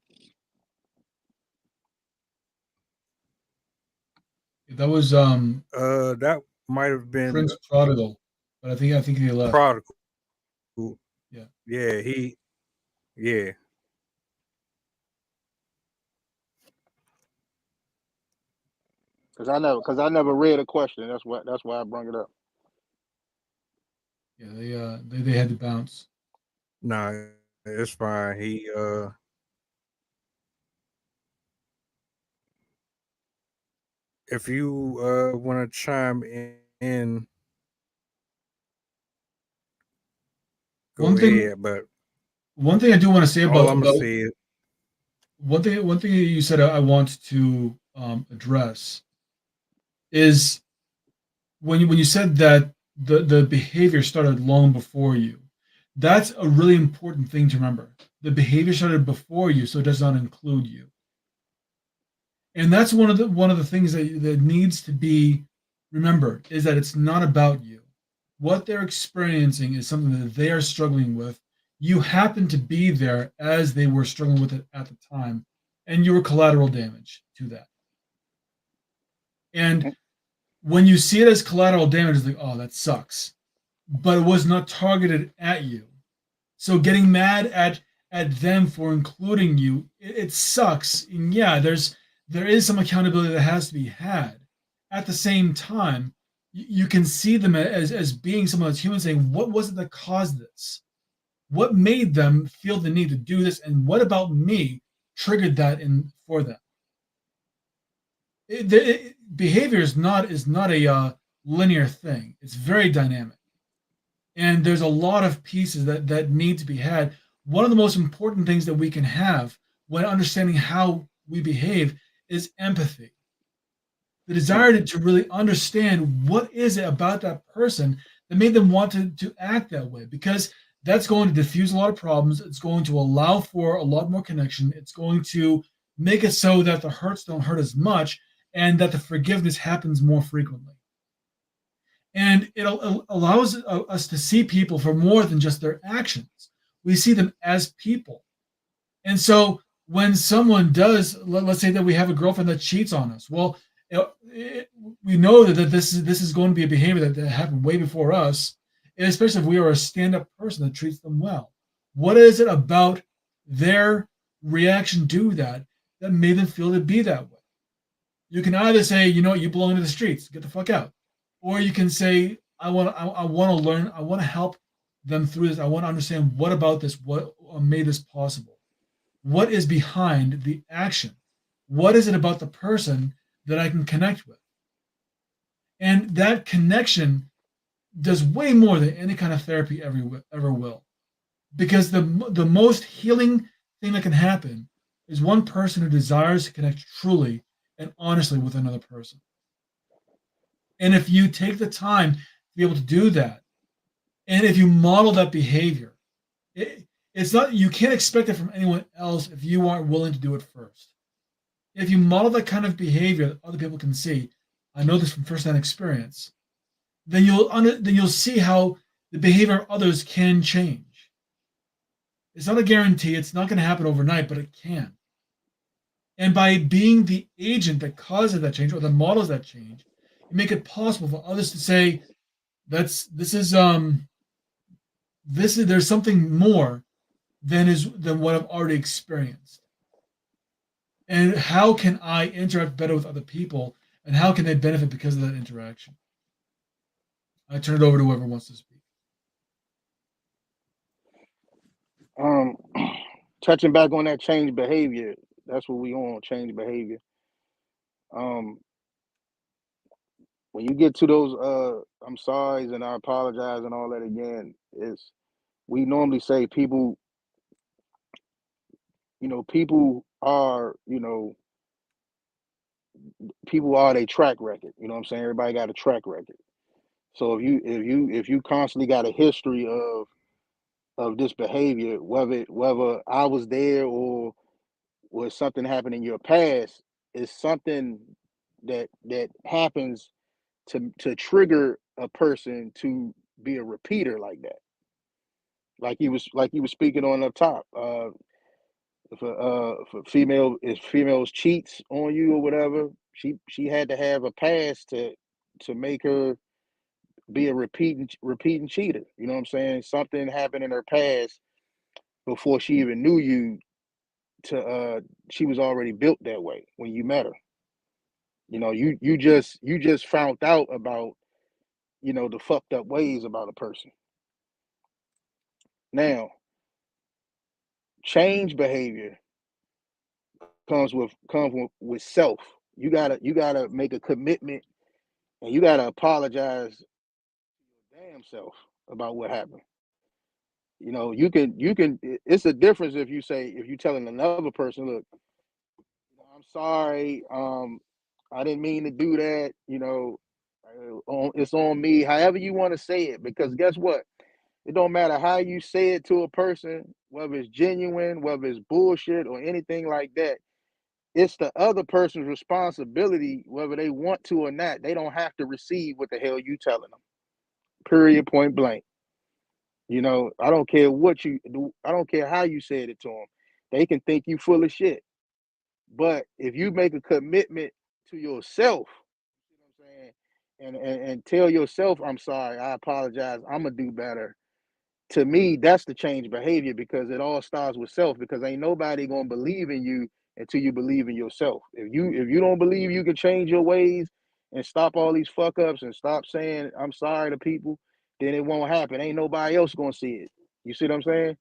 That was that might have been Prince Prodigal, but I think he left. Prodigal. Yeah. Yeah, yeah. Because I never read a question. That's why I brought it up. Yeah, they had to bounce. Nah, it's fine. If you want to chime in, One go thing ahead. But one thing I do want to say all about I'm gonna say is, one thing you said I want to address is when you said that the behavior started long before you. That's a really important thing to remember. The behavior started before you, so it does not include you. And that's one of the things that needs to be remembered is that it's not about you. What they're experiencing is something that they are struggling with. You happen to be there as they were struggling with it at the time, and you were collateral damage to that. And when you see it as collateral damage, it's like, oh, that sucks. But it was not targeted at you. So getting mad at them for including you, it sucks. And yeah, there is some accountability that has to be had. At the same time, you can see them as being someone that's human, saying, what was it that caused this? What made them feel the need to do this? And what about me triggered that in for them? Behavior is not a linear thing. It's very dynamic, and there's a lot of pieces that need to be had. One of the most important things that we can have when understanding how we behave is empathy, the desire to really understand what is it about that person that made them want to act that way, because that's going to diffuse a lot of problems. It's going to allow for a lot more connection. It's going to make it so that the hurts don't hurt as much and that the forgiveness happens more frequently. And it allows us to see people for more than just their actions. We see them as people. And so when someone does, let's say that we have a girlfriend that cheats on us, well, we know that this is going to be a behavior that happened way before us, and especially if we are a stand-up person that treats them well. What is it about their reaction to that made them feel to be that way? You can either say, you know, you belong to the streets, get the fuck out, or you can say, I want to learn, I want to help them through this. I want to understand what about this, what made this possible. What is behind the action? What is it about the person that I can connect with? And that connection does way more than any kind of therapy ever will. Because the most healing thing that can happen is one person who desires to connect truly and honestly with another person. And if you take the time to be able to do that, and if you model that behavior, it's not, you can't expect it from anyone else if you aren't willing to do it first. If you model that kind of behavior that other people can see, I know this from firsthand experience, then you'll see how the behavior of others can change. It's not a guarantee. It's not going to happen overnight, but it can. And by being the agent that causes that change or that models that change, you make it possible for others to say, this is there's something more than what I've already experienced. And how can I interact better with other people, and how can they benefit because of that interaction? I turn it over to whoever wants to speak. Um, touching back on that change behavior, that's what we on, change behavior. Um, when you get to those I'm sorry's and I apologize and all that again, is we normally say people, people are, people are their track record. You know what I'm saying? Everybody got a track record. So if you constantly got a history of this behavior, whether I was there or was something happened in your past, is something that happens to trigger a person to be a repeater like that. Like he was speaking on up top. If a female, if females cheats on you or whatever, she had to have a past to make her be a repeating cheater. You know what I'm saying? Something happened in her past before she even knew you. To She was already built that way when you met her. You know, you just found out about, the fucked up ways about a person. Now, change behavior comes with self. You gotta make a commitment, and you gotta apologize to your damn self about what happened. You can. It's a difference if you telling another person, look, I'm sorry. I didn't mean to do that. It's on me. However you want to say it, because guess what? It don't matter how you say it to a person, whether it's genuine, whether it's bullshit or anything like that. It's the other person's responsibility, whether they want to or not. They don't have to receive what the hell you telling them. Period. Point blank. I don't care what you do. I don't care how you said it to them. They can think you full of shit. But if you make a commitment to yourself, you know what I'm saying, and tell yourself, I'm sorry, I apologize, I'm gonna do better. To me, that's the change behavior, because it all starts with self. Because ain't nobody gonna believe in you until you believe in yourself. If you don't believe you can change your ways and stop all these fuck ups and stop saying I'm sorry to people, then it won't happen. Ain't nobody else gonna see it. You see what I'm saying?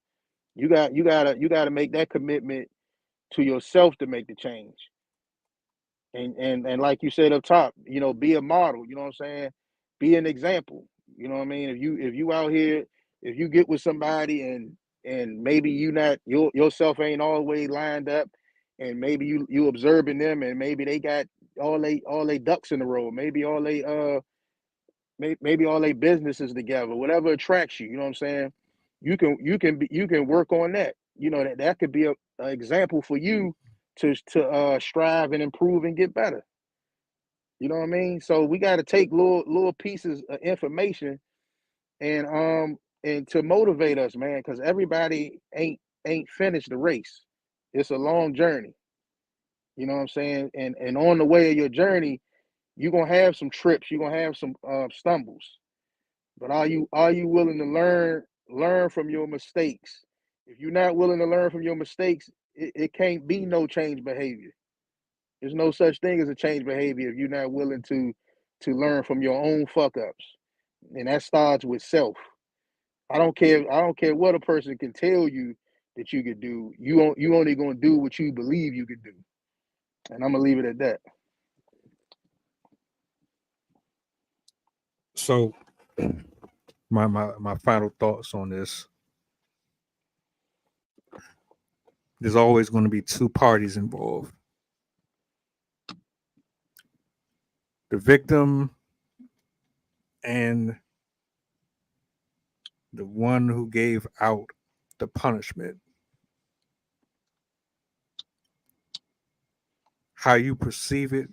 You gotta make that commitment to yourself to make the change. And like you said up top, be a model. You know what I'm saying? Be an example. You know what I mean? If you out here, if you get with somebody and maybe you not yourself ain't always lined up, and maybe you observing them, and maybe they got all they ducks in the row, maybe all they businesses together, whatever attracts you. You know what I'm saying? You can work on that. That could be a example for you to strive and improve and get better. You know what I mean? So we got to take little pieces of information and to motivate us, man, because everybody ain't finished the race. It's a long journey. You know what I'm saying? And on the way of your journey, you're gonna have some trips, you're gonna have some stumbles. But are you willing to learn from your mistakes? If you're not willing to learn from your mistakes, it can't be no change behavior. There's no such thing as a change behavior if you're not willing to learn from your own fuck ups. And that starts with self. I don't care what a person can tell you that you could do. You only gonna do what you believe you could do. And I'm gonna leave it at that. So my final thoughts on this. There's always going to be two parties involved. The victim and the one who gave out the punishment. How you perceive it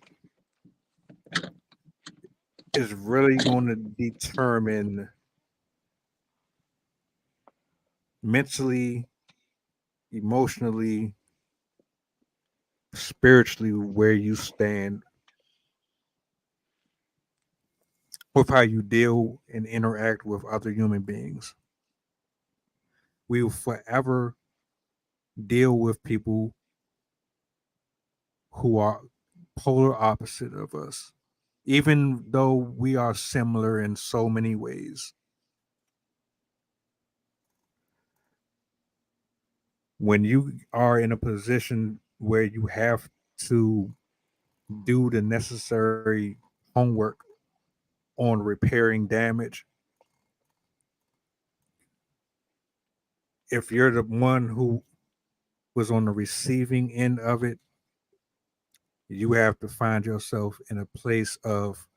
is really going to determine mentally, emotionally, spiritually where you stand with how you deal and interact with other human beings. We will forever deal with people who are polar opposite of us, even though we are similar in so many ways. When you are in a position where you have to do the necessary homework on repairing damage, if you're the one who was on the receiving end of it, you have to find yourself in a place of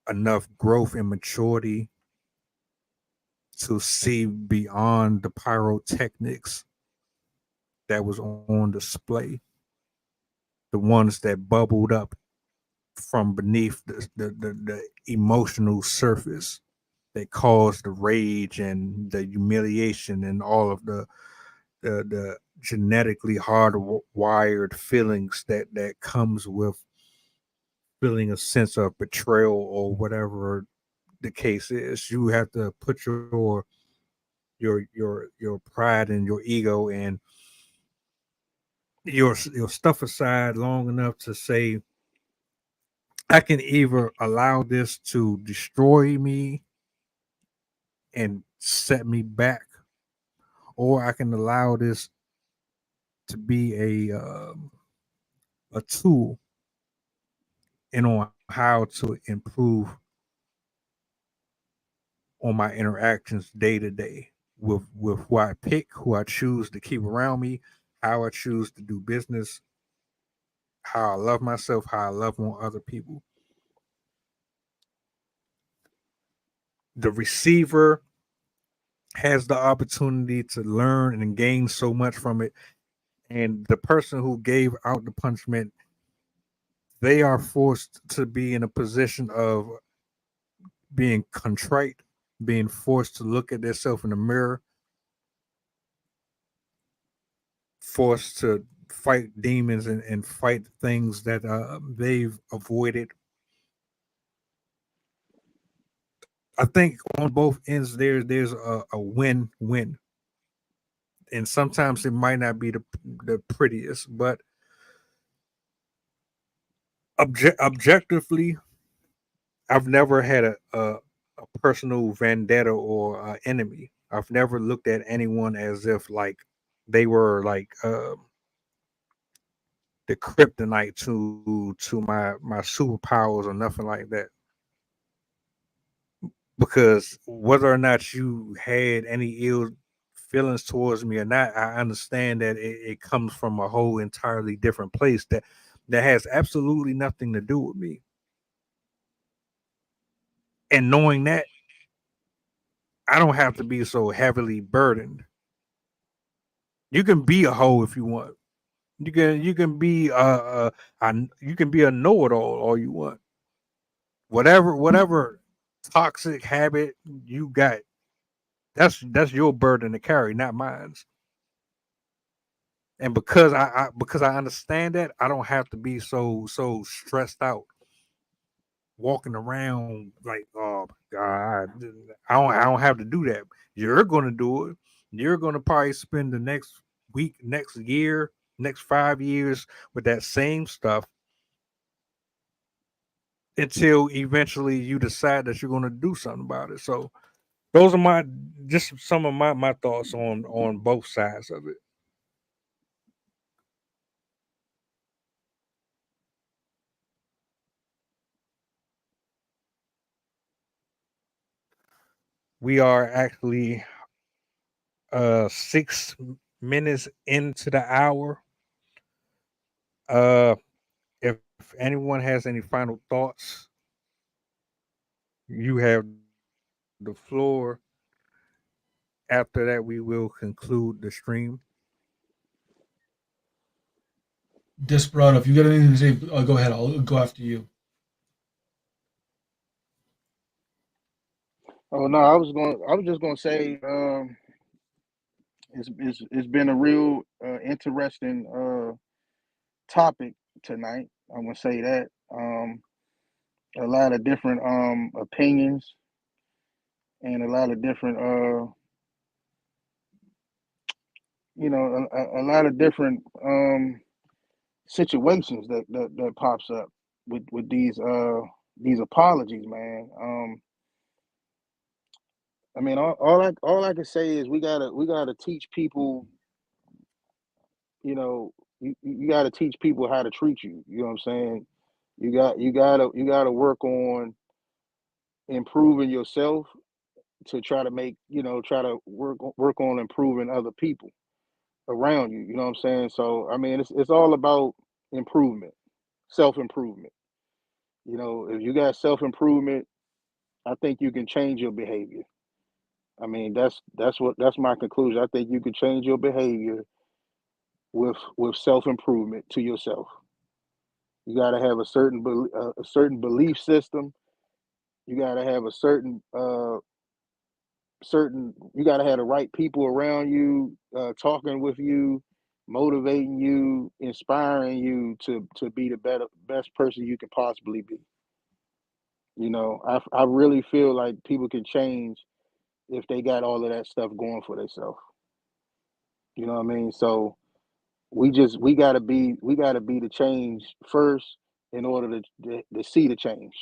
enough growth and maturity to see beyond the pyrotechnics that was on display, the ones that bubbled up from beneath the emotional surface that caused the rage and the humiliation and all of the genetically hardwired feelings that comes with feeling a sense of betrayal or whatever the case is. You have to put your pride and your ego and your stuff aside long enough to say, I can either allow this to destroy me and set me back, or I can allow this to be a tool and on how to improve on my interactions day to day with who I pick, who I choose to keep around me, how I choose to do business, how I love myself, how I love on other people. The receiver has the opportunity to learn and gain so much from it. And the person who gave out the punishment, they are forced to be in a position of being contrite, being forced to look at themselves in the mirror, forced to fight demons and fight things that they've avoided. I think on both ends there's a win-win, and sometimes it might not be the prettiest, but objectively, I've never had a personal vendetta or enemy. I've never looked at anyone as if like they were like the kryptonite to my superpowers or nothing like that. Because whether or not you had any ill feelings towards me or not, I understand that it comes from a whole entirely different place that has absolutely nothing to do with me. And knowing that, I don't have to be so heavily burdened. You can be a hoe if you want. You can be you can be a know-it-all all you want. Whatever toxic habit you got, that's your burden to carry, not mine. And because I understand that, I don't have to be so stressed out walking around like, oh my god, I don't have to do that. You're gonna do it. You're gonna probably spend the next week, next year, next 5 years with that same stuff until eventually you decide that you're gonna do something about it. So those are my just some of my thoughts on both sides of it. We are actually 6 minutes into the hour. Uh, if anyone has any final thoughts, you have the floor. After that, we will conclude the stream. Desperado, if you got anything to say, go ahead. I'll go after you. Oh no, I was just gonna say, it's been a real interesting topic tonight. I'm gonna say that. A lot of different opinions and a lot of different a lot of different situations that pops up with these apologies, man. I mean, all I can say is we gotta teach people, you know, you gotta teach people how to treat you. You know what I'm saying? You gotta work on improving yourself to try to make, try to work on improving other people around you. You know what I'm saying? So I mean, it's all about improvement, self improvement. If you got self improvement, I think you can change your behavior. I mean, that's my conclusion. I think you can change your behavior with self improvement to yourself. You got to have a certain belief system. You got to have a certain. You got to have the right people around you, talking with you, motivating you, inspiring you to be the best person you can possibly be. I really feel like people can change if they got all of that stuff going for themselves. You know what I mean? So we gotta be the change first, in order to see the change.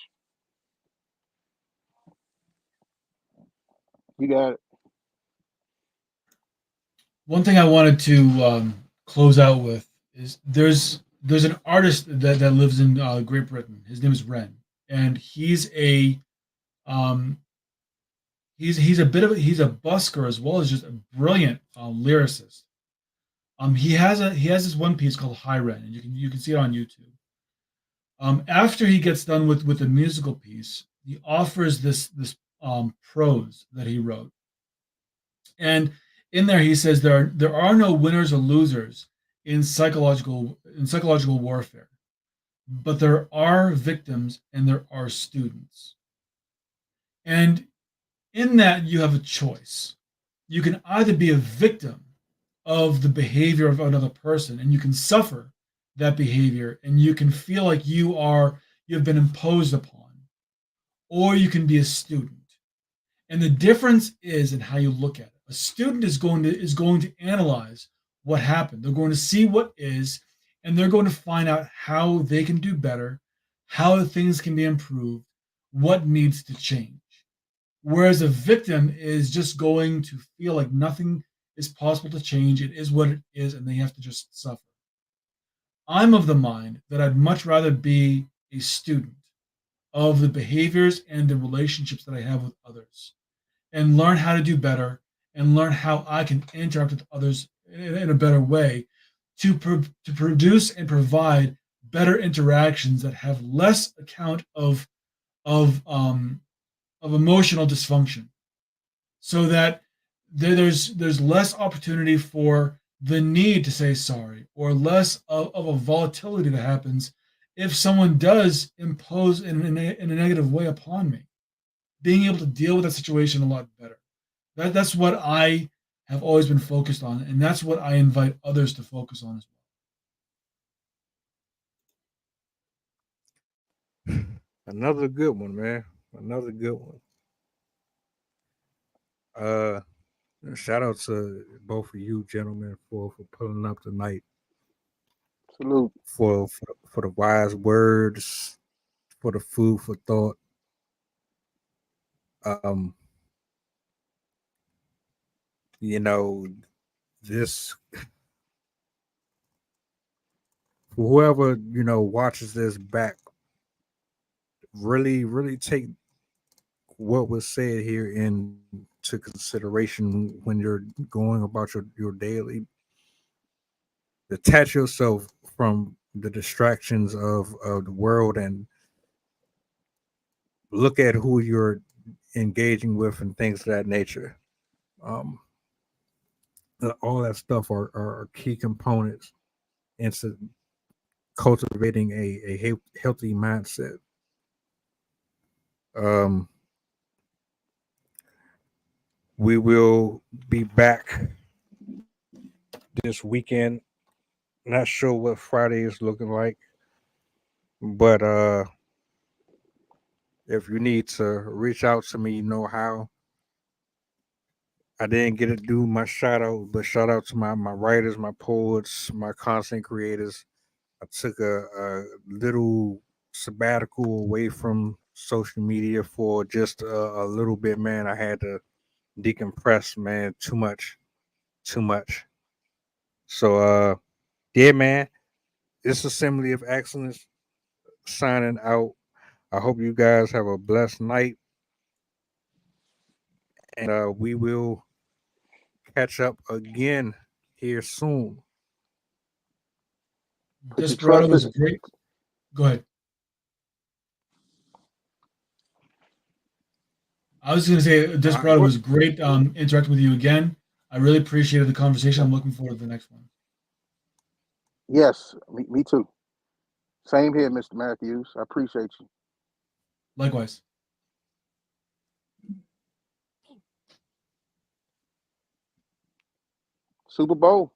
You got it. One thing I wanted to close out with is there's an artist that lives in Great Britain. His name is Ren, and he's a um, he's a bit of he's a busker as well as just a brilliant lyricist. He has this one piece called High Ren, and you can see it on YouTube. After he gets done with the musical piece, he offers this prose that he wrote, and in there he says there are no winners or losers in psychological warfare, but there are victims and there are students. And in that you have a choice. You can either be a victim of the behavior of another person and you can suffer that behavior and you can feel like you've been imposed upon, or you can be a student. And the difference is in how you look at it. A student is going to analyze what happened. They're going to see what is, and they're going to find out how they can do better, how things can be improved, what needs to change. Whereas a victim is just going to feel like nothing is possible to change. It is what it is, and they have to just suffer. I'm of the mind that I'd much rather be a student of the behaviors and the relationships that I have with others and learn how to do better and learn how I can interact with others in a better way to produce and provide better interactions that have less account of emotional dysfunction, so that there's less opportunity for the need to say sorry, or less of a volatility that happens if someone does impose in a negative way upon me. Being able to deal with that situation a lot better. That's what I have always been focused on, and that's what I invite others to focus on as well. Another good one, man. Another good one. Shout out to both of you gentlemen for pulling up tonight. Salute. For the wise words, for the food for thought. You know, this whoever, watches this back, really take what was said here into consideration when you're going about your daily. Detach yourself from the distractions of the world and look at who you're engaging with and things of that nature. All that stuff are key components into cultivating a healthy mindset. We will be back this weekend. Not sure what Friday is looking like, but if you need to reach out to me, you know how. I didn't get to do my shout out, but shout out to my writers, my poets, my content creators. I took a little sabbatical away from social media for just a little bit, man. I had to decompress, man. Too much. So yeah, man. It's Assembly of Excellence signing out. I hope you guys have a blessed night. And we will catch up again here soon. Desperado was great. Go ahead. I was going to say Desperado was great interacting with you again. I really appreciated the conversation. I'm looking forward to the next one. Yes, me too. Same here, Mr. Matthews. I appreciate you. Likewise. Super Bowl.